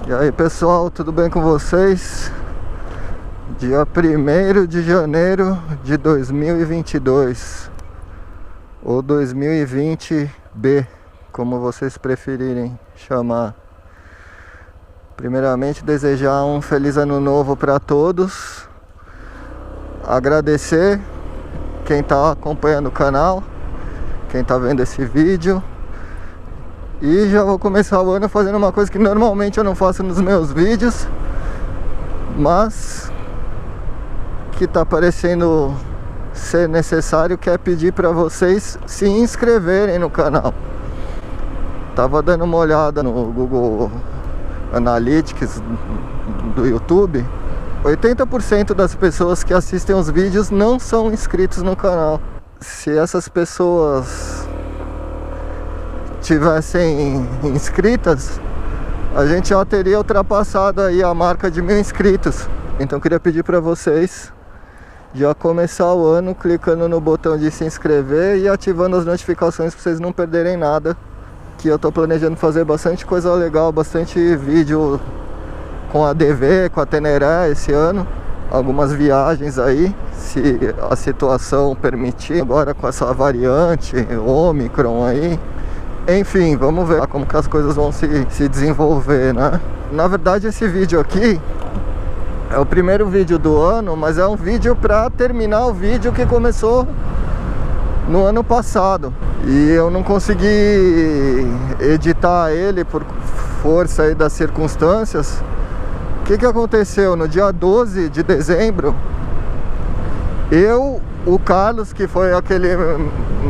E aí pessoal, tudo bem com vocês? Dia 1º de janeiro de 2022 ou 2020B, como vocês preferirem chamar. Primeiramente desejar um feliz ano novo para todos. Agradecer quem está acompanhando o canal, quem está vendo esse vídeo. E já vou começar o ano fazendo uma coisa que normalmente eu não faço nos meus vídeos, mas que tá parecendo ser necessário, que é pedir para vocês se inscreverem no canal. Tava dando uma olhada no Google Analytics do YouTube. 80% das pessoas que assistem os vídeos não são inscritos no canal. Se essas pessoas tivessem inscritas, a gente já teria ultrapassado aí a marca de 1000 inscritos. Então eu queria pedir para vocês já começar o ano clicando no botão de se inscrever e ativando as notificações para vocês não perderem nada, que eu tô planejando fazer bastante coisa legal, bastante vídeo com a DV, com a Teneré esse ano, algumas viagens aí, se a situação permitir, agora com essa variante Ômicron aí. Enfim, vamos ver como que as coisas vão se desenvolver, né? Na verdade, esse vídeo aqui é o primeiro vídeo do ano, mas é um vídeo para terminar o vídeo que começou no ano passado. E eu não consegui editar ele por força aí das circunstâncias. O que aconteceu? No dia 12 de dezembro, o Carlos, que foi aquele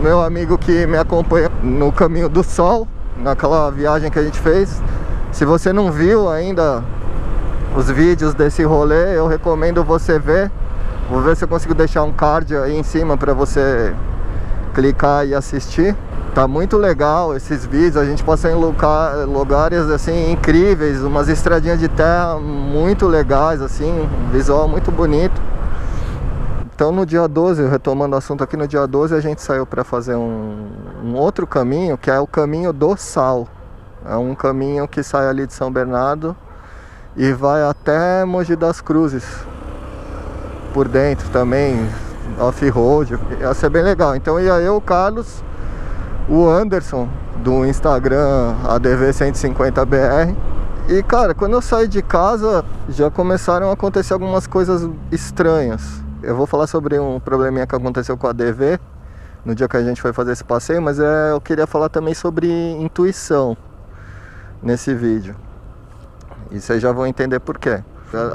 meu amigo que me acompanha no Caminho do Sol, naquela viagem que a gente fez. Se você não viu ainda os vídeos desse rolê, eu recomendo você ver. Vou ver se eu consigo deixar um card aí em cima para você clicar e assistir. Tá muito legal esses vídeos, a gente passa em lugares assim incríveis, umas estradinhas de terra muito legais, assim, um visual muito bonito. Então no dia 12, retomando o assunto aqui, no dia 12 a gente saiu para fazer um outro caminho, que é o Caminho do Sal. É um caminho que sai ali de São Bernardo e vai até Mogi das Cruzes, por dentro também, off-road, ia ser bem legal. Então ia eu, o Carlos, o Anderson do Instagram ADV150BR. E cara, quando eu saí de casa já começaram a acontecer algumas coisas estranhas. Eu vou falar sobre um probleminha que aconteceu com a DV no dia que a gente foi fazer esse passeio, mas eu queria falar também sobre intuição nesse vídeo. E vocês já vão entender por quê.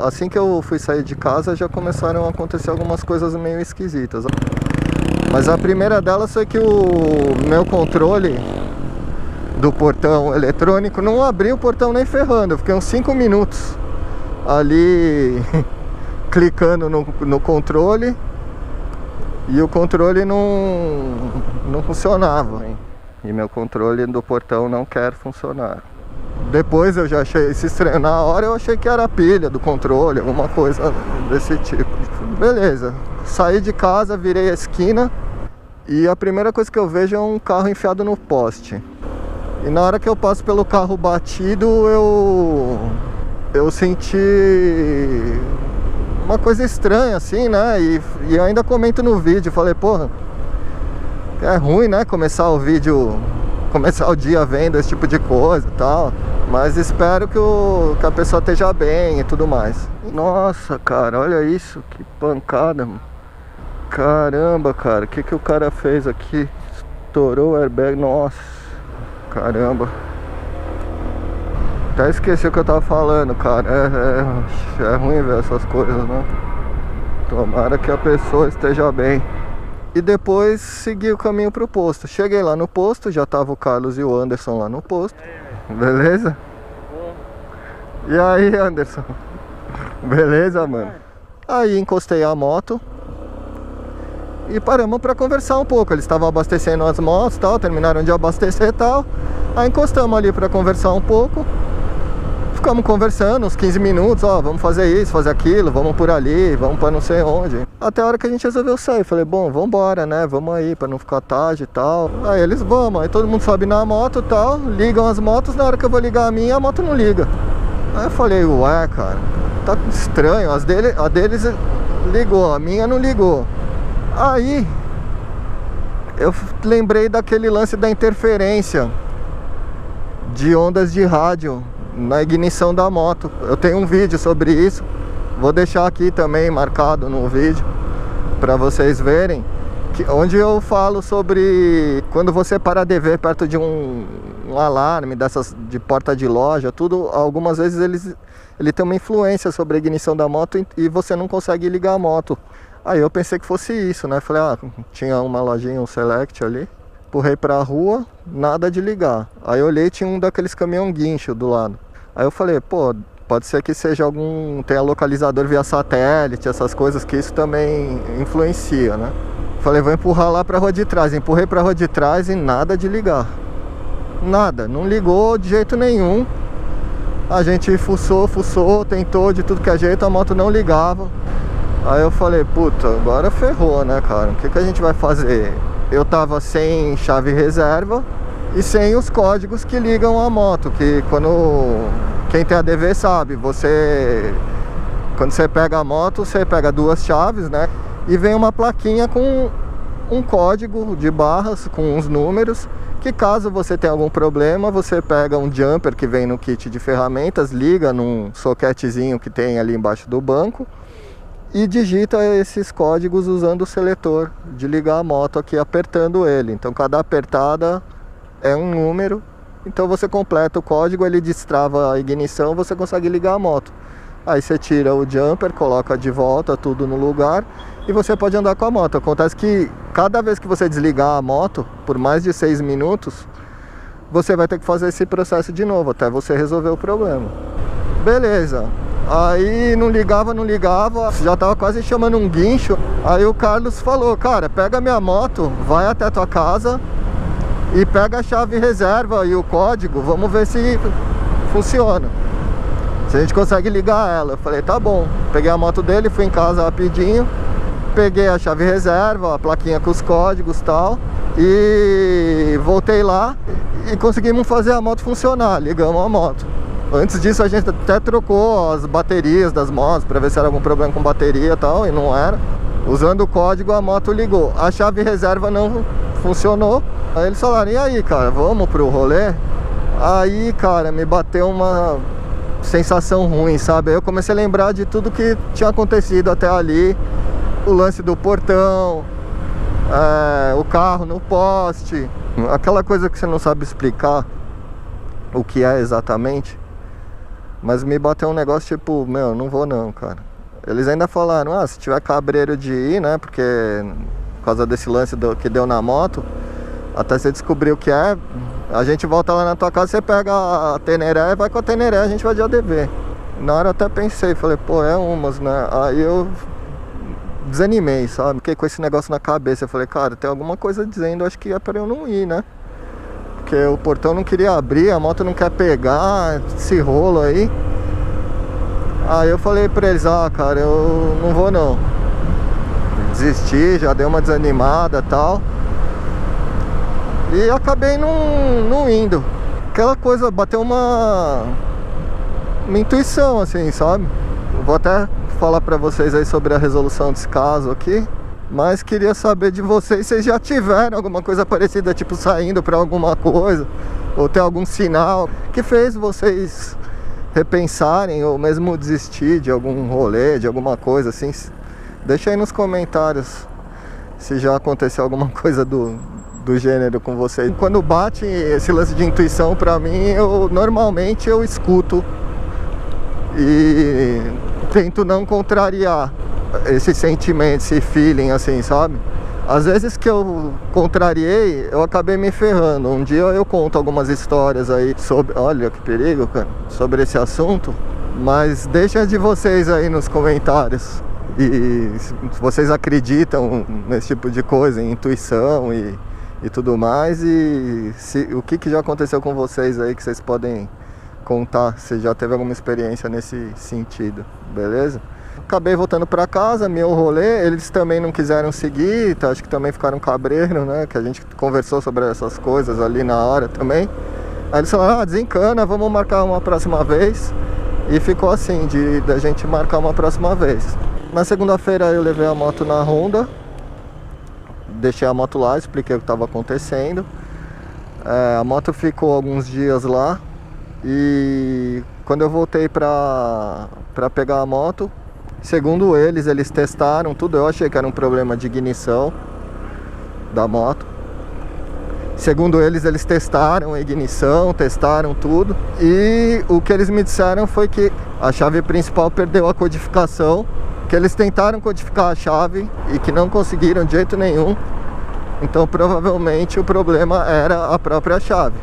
Assim que eu fui sair de casa já começaram a acontecer algumas coisas meio esquisitas. Mas a primeira delas foi que o meu controle do portão eletrônico não abriu o portão nem ferrando. Eu fiquei uns 5 minutos ali clicando no controle e o controle não funcionava. E meu controle do portão não quer funcionar. Depois eu já achei isso estranho. Na hora eu achei que era a pilha do controle, alguma coisa desse tipo. Beleza, saí de casa, virei a esquina e a primeira coisa que eu vejo é um carro enfiado no poste. E na hora que eu passo pelo carro batido, eu senti uma coisa estranha assim, né? E eu ainda comento no vídeo, falei, porra, é ruim, né? Começar o dia vendo esse tipo de coisa e tal. Mas espero que a pessoa esteja bem e tudo mais. Nossa, cara, olha isso, que pancada, mano. Caramba, cara, o que o cara fez aqui? Estourou o airbag, nossa, caramba. Até esqueci o que eu tava falando, cara. É ruim ver essas coisas, né? Tomara que a pessoa esteja bem. E depois segui o caminho pro posto. Cheguei lá no posto, já tava o Carlos e o Anderson lá no posto. Beleza? E aí, Anderson? Beleza, mano? Aí encostei a moto e paramos pra conversar um pouco. Eles estavam abastecendo as motos e tal, terminaram de abastecer e tal. Aí encostamos ali pra conversar um pouco. Ficamos conversando uns 15 minutos, ó, vamos fazer isso, fazer aquilo, vamos por ali, vamos pra não sei onde. Até a hora que a gente resolveu sair, falei, bom, vambora, né, vamos aí pra não ficar tarde e tal. Aí eles, vamos, aí todo mundo sobe na moto e tal, ligam as motos, na hora que eu vou ligar a minha, a moto não liga. Aí eu falei, ué, cara, tá estranho, a deles ligou, a minha não ligou. Aí eu lembrei daquele lance da interferência de ondas de rádio na ignição da moto. Eu tenho um vídeo sobre isso, vou deixar aqui também marcado no vídeo para vocês verem, onde eu falo sobre quando você para de ver perto de um alarme dessas de porta de loja, tudo, algumas vezes ele tem uma influência sobre a ignição da moto e você não consegue ligar a moto. Aí eu pensei que fosse isso, né? Falei, tinha uma lojinha, um Select ali. Empurrei pra rua, nada de ligar. Aí eu olhei, tinha um daqueles caminhão guincho do lado. Aí eu falei, pô, pode ser que seja tenha localizador via satélite, essas coisas, que isso também influencia, né? Falei, vou empurrar lá pra rua de trás. Empurrei pra rua de trás e nada de ligar. Nada, não ligou de jeito nenhum. A gente fuçou, tentou de tudo que é jeito, a moto não ligava. Aí eu falei, puta, agora ferrou, né, cara? O que a gente vai fazer? Eu tava sem chave reserva e sem os códigos que ligam a moto, que quem tem ADV sabe, quando você pega a moto, você pega duas chaves, né? E vem uma plaquinha com um código de barras, com uns números, que caso você tenha algum problema, você pega um jumper que vem no kit de ferramentas, liga num soquetezinho que tem ali embaixo do banco e digita esses códigos usando o seletor de ligar a moto aqui, apertando ele. Então cada apertada é um número, então você completa o código, ele destrava a ignição, você consegue ligar a moto. Aí você tira o jumper, coloca de volta tudo no lugar e você pode andar com a moto. Acontece que cada vez que você desligar a moto, por mais de 6 minutos, você vai ter que fazer esse processo de novo, até você resolver o problema. Beleza. Aí não ligava, já tava quase chamando um guincho. Aí o Carlos falou, cara, pega minha moto, vai até a tua casa e pega a chave reserva e o código, vamos ver se funciona, se a gente consegue ligar ela. Eu falei, tá bom. Peguei a moto dele, fui em casa rapidinho, peguei a chave reserva, a plaquinha com os códigos e tal, e voltei lá e conseguimos fazer a moto funcionar, ligamos a moto. Antes disso a gente até trocou as baterias das motos para ver se era algum problema com bateria e tal, e não era. Usando o código a moto ligou. A chave reserva não funcionou. Aí eles falaram, e aí, cara, vamos pro rolê? Aí, cara, me bateu uma sensação ruim, sabe? Aí eu comecei a lembrar de tudo que tinha acontecido até ali. O lance do portão, o carro no poste, aquela coisa que você não sabe explicar o que é exatamente. Mas me bateu um negócio tipo, meu, não vou não, cara. Eles ainda falaram, se tiver cabreiro de ir, né? Porque por causa desse lance que deu na moto, até você descobrir o que é, a gente volta lá na tua casa, você pega a Teneré e vai com a Teneré, a gente vai de ADV. Na hora eu até pensei, falei, pô, é umas, né? Aí eu desanimei, sabe? Fiquei com esse negócio na cabeça. Eu falei, cara, tem alguma coisa dizendo, acho que é pra eu não ir, né? Porque o portão não queria abrir, a moto não quer pegar, esse rolo aí. Aí eu falei pra eles, cara, eu não vou não. Desisti, já dei uma desanimada e tal. E acabei não indo. Aquela coisa, bateu uma intuição, assim, sabe? Eu vou até falar pra vocês aí sobre a resolução desse caso aqui. Mas queria saber de vocês, vocês já tiveram alguma coisa parecida, tipo saindo pra alguma coisa, ou tem algum sinal que fez vocês repensarem ou mesmo desistir de algum rolê, de alguma coisa assim? Deixa aí nos comentários se já aconteceu alguma coisa do gênero com vocês. Quando bate esse lance de intuição pra mim, normalmente eu escuto e tento não contrariar esse sentimento, esse feeling assim, sabe? Às vezes que eu contrariei, eu acabei me ferrando. Um dia eu conto algumas histórias aí sobre, olha que perigo, cara, sobre esse assunto. Mas deixa de vocês aí nos comentários e se vocês acreditam nesse tipo de coisa, em intuição e tudo mais, e o que já aconteceu com vocês aí que vocês podem contar, se já teve alguma experiência nesse sentido, beleza? Acabei voltando pra casa, meu rolê, eles também não quiseram seguir, então acho que também ficaram cabreiros, né? Que a gente conversou sobre essas coisas ali na hora também. Aí eles falaram, desencana, vamos marcar uma próxima vez. E ficou assim, da gente marcar uma próxima vez. Na segunda-feira eu levei a moto na Honda, deixei a moto lá, expliquei o que estava acontecendo. A moto ficou alguns dias lá e quando eu voltei pra pegar a moto, segundo eles testaram tudo. Eu achei que era um problema de ignição da moto. Segundo eles testaram a ignição, testaram tudo. E o que eles me disseram foi que a chave principal perdeu a codificação, que eles tentaram codificar a chave e que não conseguiram de jeito nenhum. Então provavelmente o problema era a própria chave.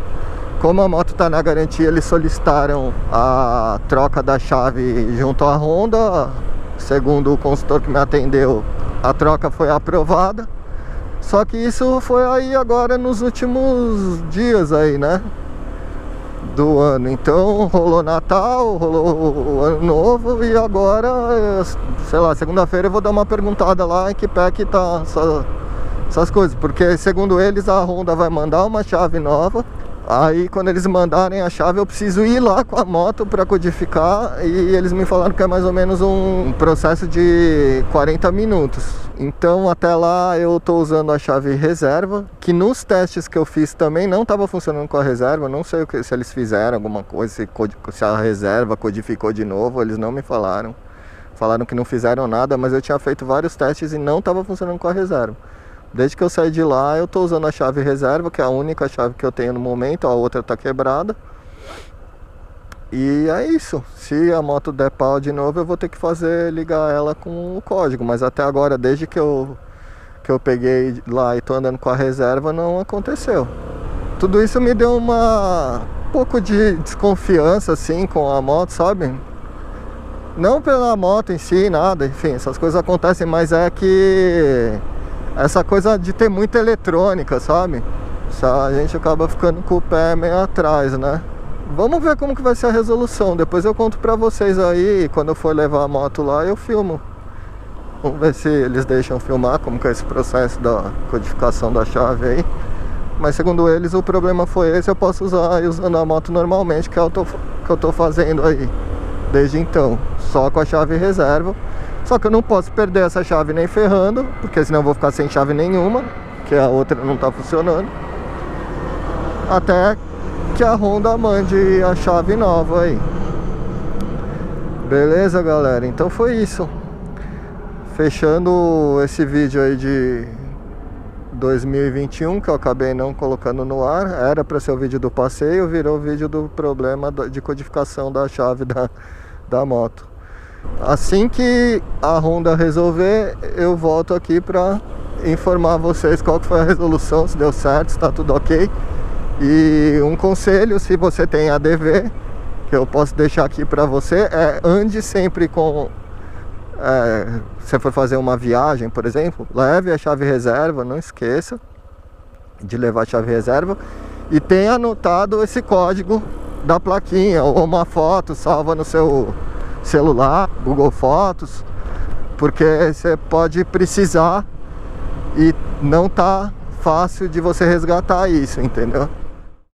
Como a moto está na garantia, eles solicitaram a troca da chave junto à Honda. Segundo o consultor que me atendeu, a troca foi aprovada. Só que isso foi aí agora nos últimos dias aí, né, do ano. Então rolou Natal, rolou o Ano Novo e agora, sei lá, segunda-feira eu vou dar uma perguntada lá em que pé que tá essas coisas. Porque segundo eles a Honda vai mandar uma chave nova. Aí quando eles mandarem a chave eu preciso ir lá com a moto para codificar. E eles me falaram que é mais ou menos um processo de 40 minutos. Então até lá eu tô usando a chave reserva, que nos testes que eu fiz também não estava funcionando com a reserva. Não sei se eles fizeram alguma coisa, se a reserva codificou de novo, eles não me falaram. Falaram que não fizeram nada, mas eu tinha feito vários testes e não estava funcionando com a reserva. Desde que eu saí de lá eu tô usando a chave reserva, que é a única chave que eu tenho no momento, a outra tá quebrada. E é isso, se a moto der pau de novo eu vou ter que ligar ela com o código. Mas até agora, desde que eu peguei lá e tô andando com a reserva, não aconteceu. Tudo isso me deu um pouco de desconfiança assim com a moto, sabe? Não pela moto em si, nada, enfim, essas coisas acontecem, mas é que essa coisa de ter muita eletrônica, sabe? A gente acaba ficando com o pé meio atrás, né? Vamos ver como que vai ser a resolução. Depois eu conto pra vocês aí. Quando eu for levar a moto lá, eu filmo. Vamos ver se eles deixam filmar como que é esse processo da codificação da chave aí. Mas segundo eles o problema foi esse. Eu posso usar usando a moto normalmente, que eu tô fazendo aí desde então, só com a chave reserva. Só que eu não posso perder essa chave nem ferrando, porque senão eu vou ficar sem chave nenhuma, que a outra não tá funcionando. Até que a Honda mande a chave nova aí. Beleza, galera? Então foi isso. Fechando esse vídeo aí de 2021, que eu acabei não colocando no ar. Era para ser o vídeo do passeio, virou o vídeo do problema de codificação da chave da moto. Assim que a Honda resolver, eu volto aqui para informar vocês qual que foi a resolução, se deu certo, se está tudo ok. E um conselho, se você tem ADV, que eu posso deixar aqui para você, ande sempre com... se você for fazer uma viagem, por exemplo, leve a chave reserva, não esqueça de levar a chave reserva. E tenha anotado esse código da plaquinha, ou uma foto salva no seu celular, Google Fotos, porque você pode precisar e não tá fácil de você resgatar isso, entendeu?